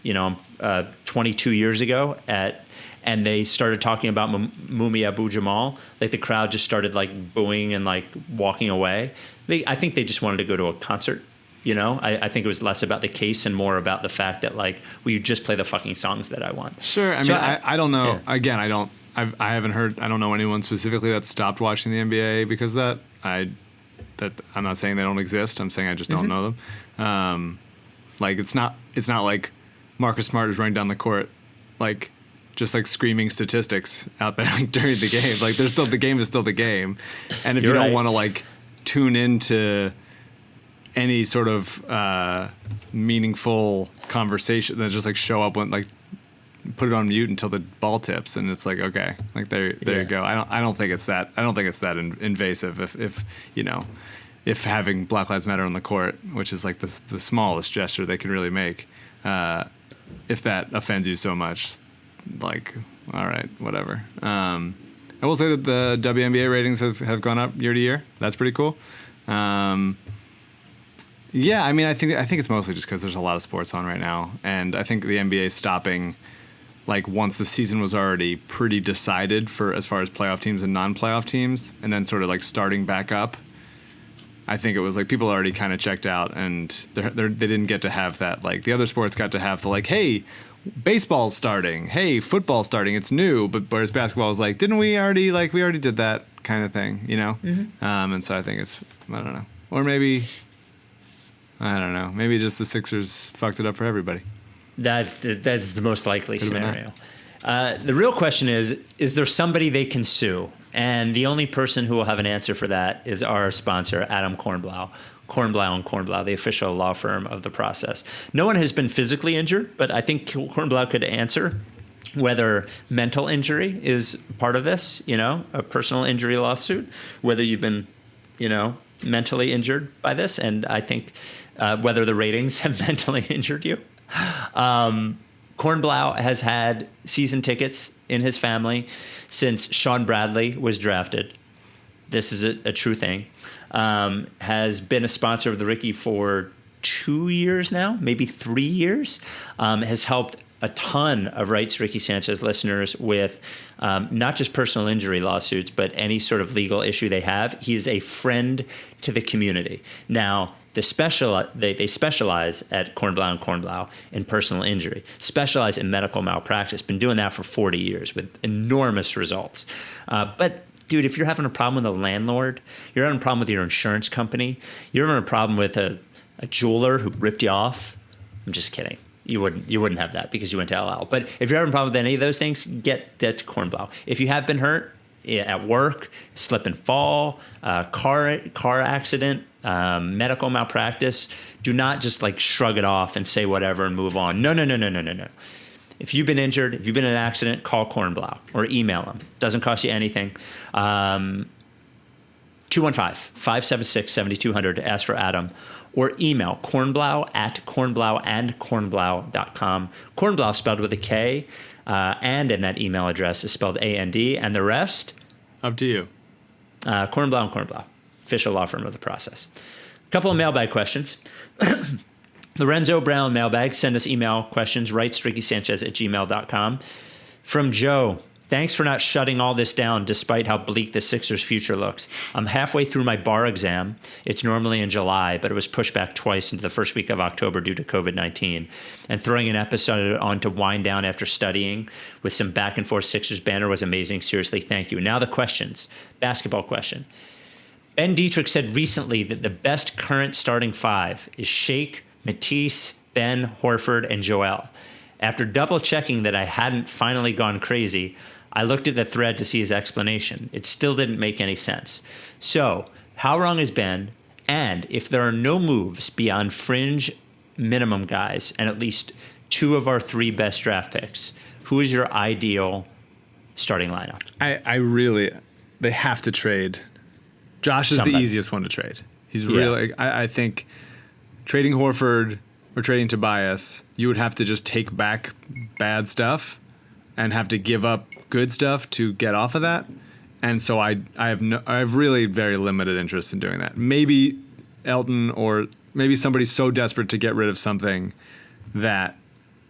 22 years ago and they started talking about Mumia Abu Jamal, like the crowd just started like booing and like walking away. I think they just wanted to go to a concert. I think it was less about the case and more about the fact that like, will you just play the fucking songs that I want? Sure. I don't know. Yeah. Again, I haven't heard, I don't know anyone specifically that stopped watching the NBA because of that. I'm not saying they don't exist. I'm saying I just don't know them. Like it's not like Marcus Smart is running down the court, like just like screaming statistics out there like, during the game. Like the game is still the game. And if you don't want to like tune into any sort of meaningful conversation, then just like show up when like put it on mute until the ball tips, and it's like okay, like there you go. I don't think it's that invasive. If having Black Lives Matter on the court, which is like the smallest gesture they can really make, if that offends you so much, like all right, whatever. I will say that the WNBA ratings have gone up year to year. That's pretty cool. Yeah, I mean, I think it's mostly just because there's a lot of sports on right now, and I think the NBA stopping, like once the season was already pretty decided for as far as playoff teams and non-playoff teams, and then sort of like starting back up. I think it was like people already kind of checked out, and they didn't get to have that. Like the other sports got to have the like, hey, baseball's starting, hey, football's starting, it's new, but whereas basketball was like, didn't we already did that kind of thing, you know? Mm-hmm. And so I think it's, I don't know, or maybe. I don't know. Maybe just the Sixers fucked it up for everybody. That's the most likely scenario. The real question is there somebody they can sue? And the only person who will have an answer for that is our sponsor, Adam Kornblau. Kornblau, the official law firm of the Process. No one has been physically injured, but I think Kornblau could answer whether mental injury is part of this, a personal injury lawsuit, whether you've been, mentally injured by this, and I think whether the ratings have mentally injured you. Kornblau has had season tickets in his family since Sean Bradley was drafted. This is a true thing. Has been a sponsor of the Ricky for 2 years now, maybe 3 years. Has helped a ton of Rights Ricky Sanchez listeners with not just personal injury lawsuits, but any sort of legal issue they have. He is a friend to the community. Now, they specialize at Kornblau in personal injury, specialize in medical malpractice, been doing that for 40 years with enormous results. But dude, if you're having a problem with a landlord, you're having a problem with your insurance company, you're having a problem with a jeweler who ripped you off, I'm just kidding. You wouldn't have that because you went to LL. But if you're having a problem with any of those things, get to Kornblau. If you have been hurt at work, slip and fall, car accident, medical malpractice. Do not just like shrug it off and say whatever and move on. No. If you've been injured, if you've been in an accident, call Kornblau or email him. Doesn't cost you anything. 215-576-7200 to ask for Adam, or email kornblau@kornblauandkornblau.com. Kornblau spelled with a K, and in that email address is spelled A-N-D, and the rest? Up to you. Kornblau and Kornblau, official law firm of the Process. A couple of mailbag questions. Lorenzo Brown mailbag, send us email questions, write strickysanchez@gmail.com. From Joe, thanks for not shutting all this down despite how bleak the Sixers' future looks. I'm halfway through my bar exam. It's normally in July, but it was pushed back twice into the first week of October due to COVID-19. And throwing an episode on to wind down after studying with some back and forth Sixers banner was amazing. Seriously, thank you. Now the questions. Basketball question. Ben Dietrich said recently that the best current starting five is Shake, Matisse, Ben, Horford, and Joel. After double checking that I hadn't finally gone crazy, I looked at the thread to see his explanation. It still didn't make any sense. So, how wrong is Ben? And if there are no moves beyond fringe minimum guys and at least two of our three best draft picks, who is your ideal starting lineup? They have to trade. Josh is the easiest one to trade. He's really, I think trading Horford or trading Tobias, you would have to just take back bad stuff and have to give up good stuff to get off of that. And so I have really very limited interest in doing that. Maybe Elton, or maybe somebody's so desperate to get rid of something that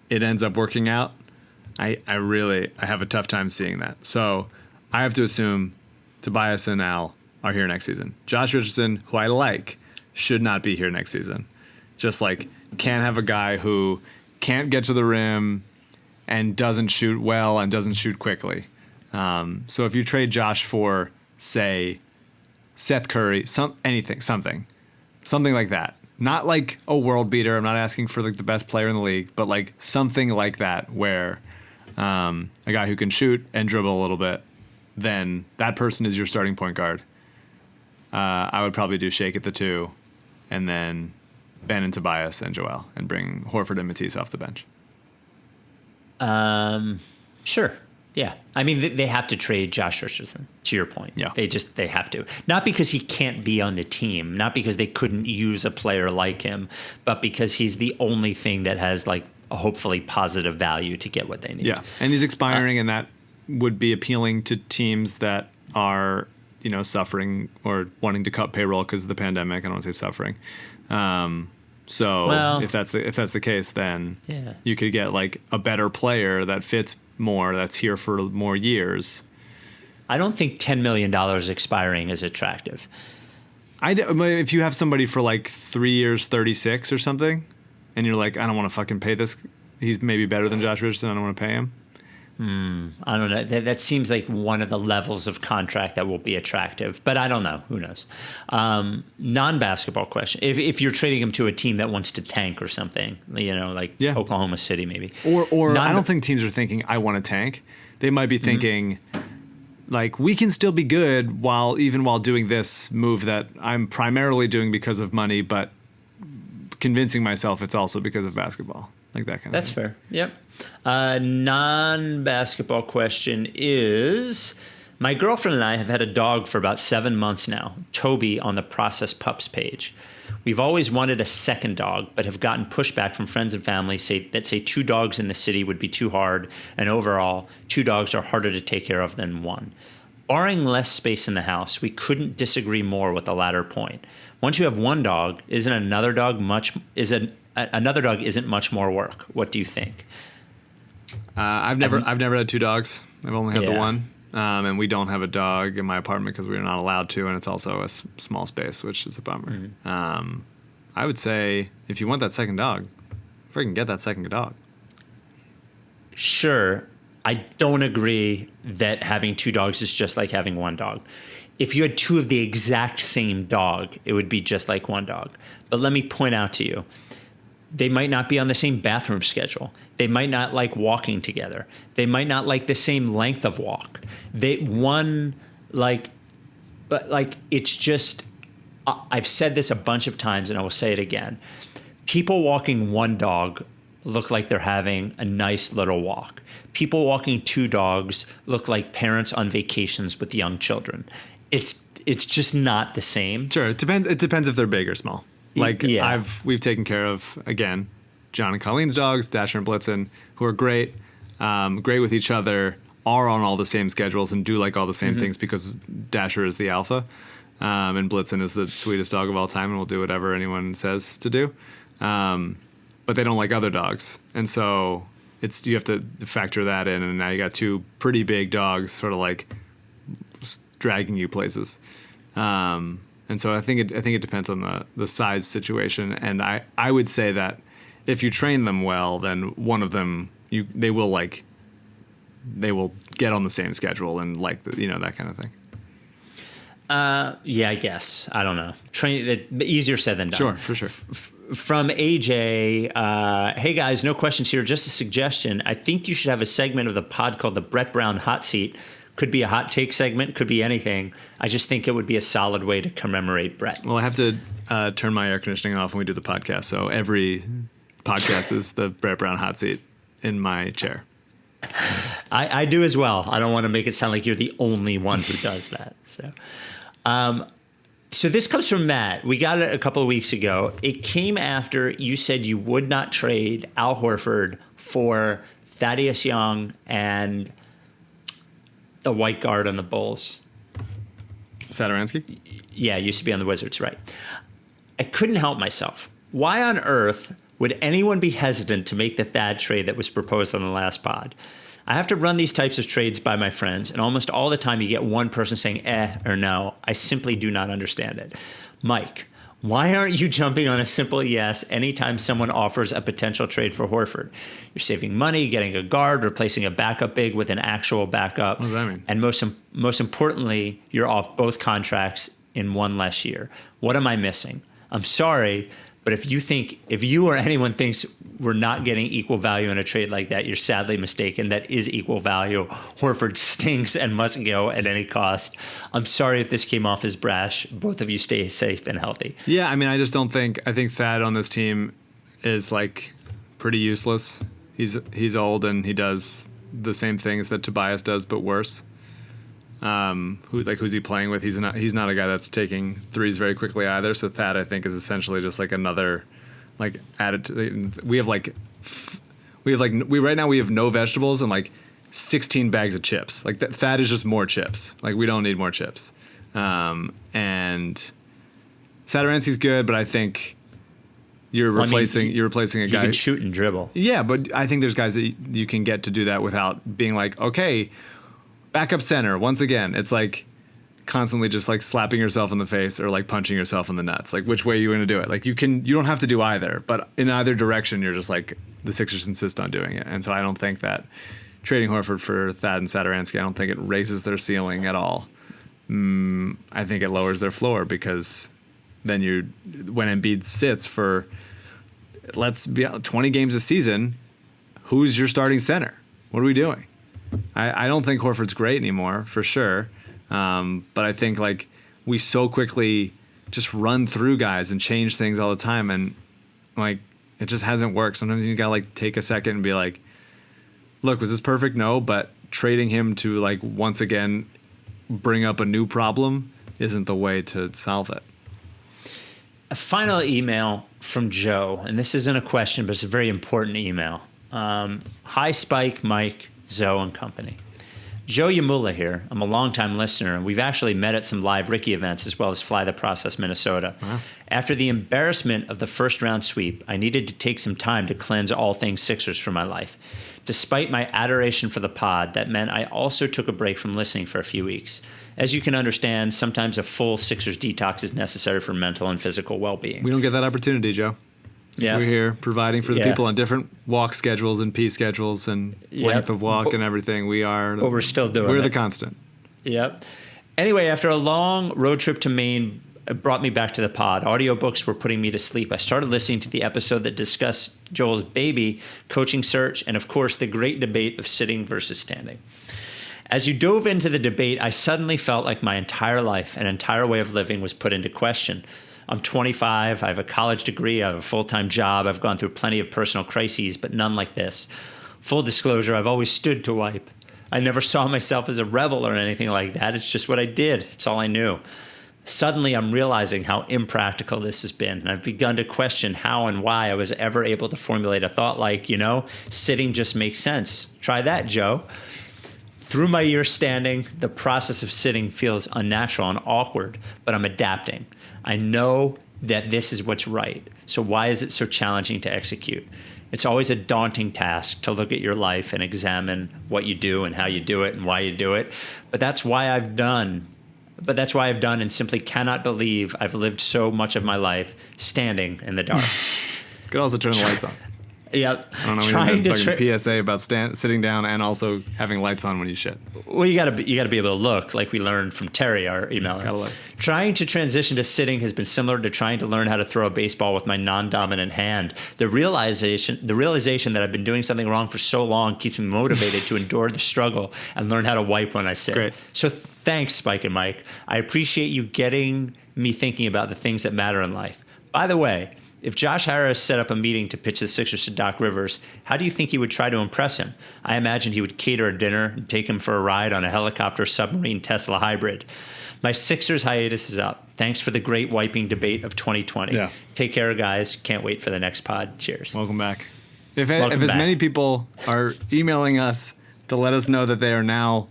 it ends up working out. I have a tough time seeing that. So I have to assume Tobias and Al are here next season. Josh Richardson, who I like, should not be here next season. Just like, can't have a guy who can't get to the rim and doesn't shoot well and doesn't shoot quickly. So if you trade Josh for, say, Seth Curry, something like that. Not like a world beater. I'm not asking for like the best player in the league, but like something like that where a guy who can shoot and dribble a little bit, then that person is your starting point guard. I would probably do Shake at the 2, and then Ben and Tobias and Joel, and bring Horford and Matisse off the bench. Sure. Yeah. I mean, they have to trade Josh Richardson, to your point. Yeah. They have to. Not because he can't be on the team, not because they couldn't use a player like him, but because he's the only thing that has like a hopefully positive value to get what they need. Yeah. And he's expiring, and that would be appealing to teams that are, suffering or wanting to cut payroll because of the pandemic. I don't want to say suffering. If that's the case, then you could get like a better player that fits more, that's here for more years. I don't think $10 million expiring is attractive. If you have somebody for like 3 years, 36 or something, and you're like, I don't want to fucking pay this. He's maybe better than Josh Richardson. I don't want to pay him. I don't know. That seems like one of the levels of contract that will be attractive, but I don't know. Who knows? Non-basketball question. If you're trading him to a team that wants to tank or something, Oklahoma City maybe. Or I don't think teams are thinking, I want to tank. They might be thinking, like, we can still be good while doing this move that I'm primarily doing because of money, but convincing myself it's also because of basketball. Like that kind of thing. That's fair. Yep. Non-basketball question is, my girlfriend and I have had a dog for about 7 months now, Toby, on the Process Pups page. We've always wanted a second dog, but have gotten pushback from friends and family that say 2 dogs in the city would be too hard, and overall, 2 dogs are harder to take care of than 1. Barring less space in the house, we couldn't disagree more with the latter point. Once you have 1 dog, another dog isn't much more work. What do you think? I've never had 2 dogs. I've only had the one. And we don't have a dog in my apartment because we're not allowed to, and it's also a small space, which is a bummer. Mm-hmm. I would say if you want that second dog, freaking get that second dog. Sure. I don't agree that having 2 dogs is just like having 1 dog. If you had 2 of the exact same dog, it would be just like 1 dog. But let me point out to you, They might not be on the same bathroom schedule. They might not like walking together. They might not like the same length of walk. It's just, I've said this a bunch of times and I will say it again. People walking one dog look like they're having a nice little walk. People walking two dogs look like parents on vacations with young children. It's just not the same. Sure, it depends. It depends if they're big or small. Like we've taken care of, again, John and Colleen's dogs, Dasher and Blitzen, who are great with each other, are on all the same schedules and do like all the same things because Dasher is the alpha, and Blitzen is the sweetest dog of all time and will do whatever anyone says to do. But they don't like other dogs, and so you have to factor that in. And now you got two pretty big dogs, sort of like dragging you places. And so I think it depends on the size situation. And I would say that if you train them well, then one of them they will get on the same schedule and that kind of thing. Yeah, I guess. I don't know. Easier said than done. Sure, for sure. From AJ, hey guys, no questions here. Just a suggestion. I think you should have a segment of the pod called the Brett Brown Hot Seat. Could be a hot take segment, could be anything. I just think it would be a solid way to commemorate Brett. Well, I have to turn my air conditioning off when we do the podcast, so every podcast is the Brett Brown Hot Seat in my chair. I do as well. I don't want to make it sound like you're the only one who does that. So this comes from Matt. We got it a couple of weeks ago. It came after you said you would not trade Al Horford for Thaddeus Young and the white guard on the Bulls. Satoransky? Yeah, used to be on the Wizards, right. I couldn't help myself. Why on earth would anyone be hesitant to make the Thad trade that was proposed on the last pod? I have to run these types of trades by my friends, and almost all the time you get one person saying or no. I simply do not understand it. Mike, why aren't you jumping on a simple yes anytime someone offers a potential trade for Horford? You're saving money, getting a guard, replacing a backup big with an actual backup. What does that mean? And most importantly, you're off both contracts in one less year. What am I missing? I'm sorry, but if you or anyone thinks we're not getting equal value in a trade like that, you're sadly mistaken. That is equal value. Horford stinks and must go at any cost. I'm sorry if this came off as brash. Both of you stay safe and healthy. Yeah, I mean, I think Thad on this team is like pretty useless. He's old and he does the same things that Tobias does, but worse. Who's he playing with? He's not a guy that's taking threes very quickly either. So Thad, I think, is essentially just like another like added to. We right now we have no vegetables and like 16 bags of chips. Like Thad is just more chips. Like we don't need more chips. And Satoransky's good, but I think you're replacing a guy. He can shoot and dribble. Yeah, but I think there's guys that you can get to do that without being like, okay, backup center. Once again, it's like constantly just like slapping yourself in the face or like punching yourself in the nuts. Like which way are you going to do it? Like you don't have to do either, but in either direction, you're just like the Sixers insist on doing it. And so I don't think that trading Horford for Thad and Satoransky, I don't think it raises their ceiling at all. I think it lowers their floor because then when Embiid sits for 20 games a season, who's your starting center? What are we doing? I don't think Horford's great anymore, for sure. But I think like we so quickly just run through guys and change things all the time, and like it just hasn't worked. Sometimes you gotta like take a second and be like, look, was this perfect? No, but trading him to like once again bring up a new problem isn't the way to solve it. A final email from Joe, and this isn't a question, but it's a very important email. Hi, Spike, Mike, Zoe, and company. Joe Yamula here. I'm a longtime listener, and we've actually met at some live Ricky events as well as Fly the Process Minnesota. Wow. After the embarrassment of the first round sweep, I needed to take some time to cleanse all things Sixers from my life. Despite my adoration for the pod, that meant I also took a break from listening for a few weeks. As you can understand, sometimes a full Sixers detax is necessary for mental and physical well-being. We don't get that opportunity, Joe. So yeah. We're here providing for the people on different walk schedules and pee schedules and length of walk and everything. But we're still doing it. We're the constant. Yep. Anyway, after a long road trip to Maine It brought me back to the pod. Audiobooks were putting me to sleep. I started listening to the episode that discussed Joel's baby, coaching search, and of course, the great debate of sitting versus standing. As you dove into the debate, I suddenly felt like my entire life and entire way of living was put into question. I'm 25, I have a college degree, I have a full-time job, I've gone through plenty of personal crises, but none like this. Full disclosure, I've always stood to wipe. I never saw myself as a rebel or anything like that. It's just what I did. It's all I knew. Suddenly, I'm realizing how impractical this has been. And I've begun to question how and why I was ever able to formulate a thought like, sitting just makes sense. Try that, Joe. Through my years standing, the process of sitting feels unnatural and awkward, but I'm adapting. I know that this is what's right. So why is it so challenging to execute? It's always a daunting task to look at your life and examine what you do and how you do it and why you do it. But that's why I've done and simply cannot believe I've lived so much of my life standing in the dark. You could also turn the lights on. Yep. I don't know. Trying to PSA about sitting down and also having lights on when you shit. Well, you gotta be able to look, like we learned from Terry, our emailer. Gotta look. Trying to transition to sitting has been similar to trying to learn how to throw a baseball with my non-dominant hand. The realization that I've been doing something wrong for so long keeps me motivated to endure the struggle and learn how to wipe when I sit. Great. So thanks, Spike and Mike. I appreciate you getting me thinking about the things that matter in life. By the way, if Josh Harris set up a meeting to pitch the Sixers to Doc Rivers, how do you think he would try to impress him? I imagine he would cater a dinner and take him for a ride on a helicopter submarine Tesla hybrid. My Sixers hiatus is up. Thanks for the great wiping debate of 2020. Yeah. Take care, guys. Can't wait for the next pod. Cheers. Welcome back. If Welcome as back. many people are emailing us to let us know that they are now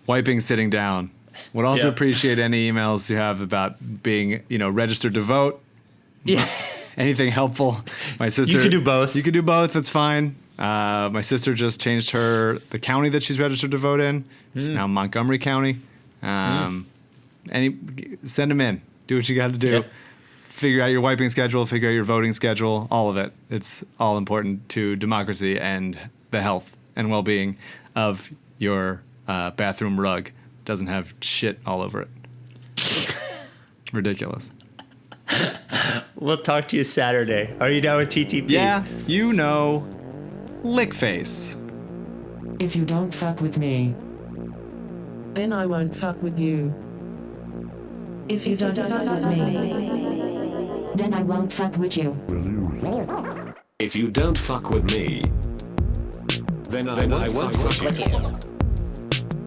wiping sitting down, would also Yeah. appreciate any emails you have about being, registered to vote. Yeah. Anything helpful. My sister. You can do both. You can do both. That's fine. My sister just changed the county that she's registered to vote in. It's now Montgomery County. Send them in. Do what you got to do. Yeah. Figure out your wiping schedule. Figure out your voting schedule. All of it. It's all important to democracy and the health and well-being of your bathroom rug. Doesn't have shit all over it. Ridiculous. We'll talk to you Saturday. Are you down with TTP? Yeah, lick face. If you don't fuck with me, then I won't fuck with you. If you don't fuck with me, then I won't fuck with you. If you don't fuck with me, then I won't fuck with you.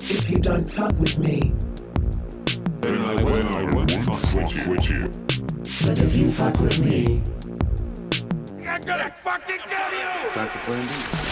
if you don't fuck with me, Then I won't fuck with you. But if you fuck with me, I'm gonna fucking kill you! Time for plan B.